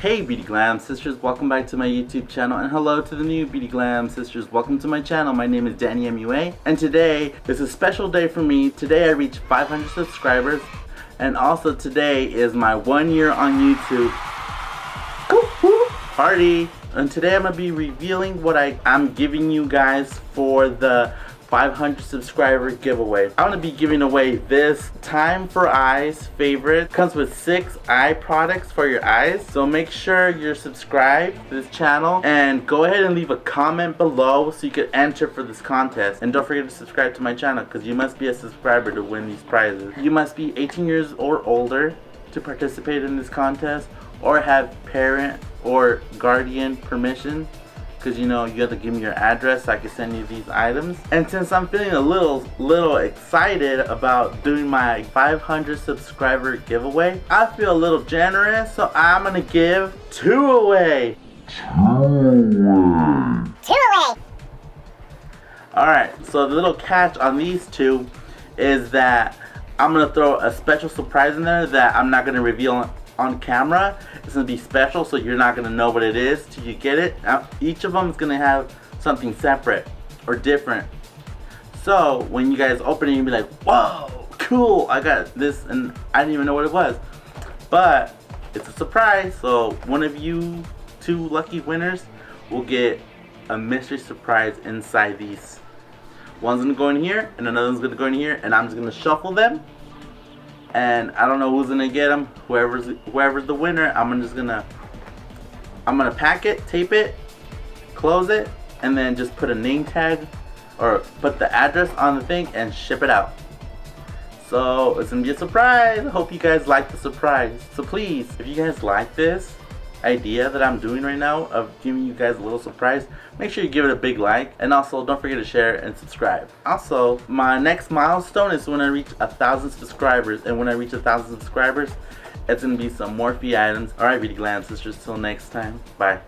Hey Beauty Glam Sisters, welcome back to my YouTube channel, and hello to the new Beauty Glam Sisters. Welcome to my channel. My name is Danny MUA, and today is a special day for me. Today I reached 500 subscribers, and also today is my 1 year on YouTube party. And today I'm going to be revealing what I'm giving you guys for the 500 subscriber giveaway. I'm going to be giving away this Time for Eyes favorite. Comes with 6 eye products for your eyes. So make sure you're subscribed to this channel and go ahead and leave a comment below so you can enter for this contest. And don't forget to subscribe to my channel because you must be a subscriber to win these prizes. You must be 18 years or older to participate in this contest or have parent or guardian permission, because you know you have to give me your address so I can send you these items. And since I'm feeling a little excited about doing my 500 subscriber giveaway, I feel a little generous, so I'm gonna give 2 away. 2 away. Alright, so the little catch on these 2 is that I'm gonna throw a special surprise in there that I'm not gonna reveal on camera. It's gonna be special, so you're not gonna know what it is till you get it. Now, each of them is gonna have something separate or different. So when you guys open it, you'll be like, "Whoa, cool! I got this," and I didn't even know what it was. But it's a surprise. So one of you 2 lucky winners will get a mystery surprise inside these. One's gonna go in here, and another one's gonna go in here, and I'm just gonna shuffle them. And I don't know who's gonna get them. Whoever's the winner, I'm gonna pack it, tape it, close it, and then just put a name tag or put the address on the thing and ship it out. So it's gonna be a surprise. I hope you guys like the surprise. So please, if you guys like this idea that I'm doing right now of giving you guys a little surprise, make sure you give it a big like, and also don't forget to share and subscribe. Also, my next milestone is when I reach 1,000 subscribers, and when I reach 1,000 subscribers, it's gonna be some more free items. Alright, Beauty Glam Sisters, till next time, bye.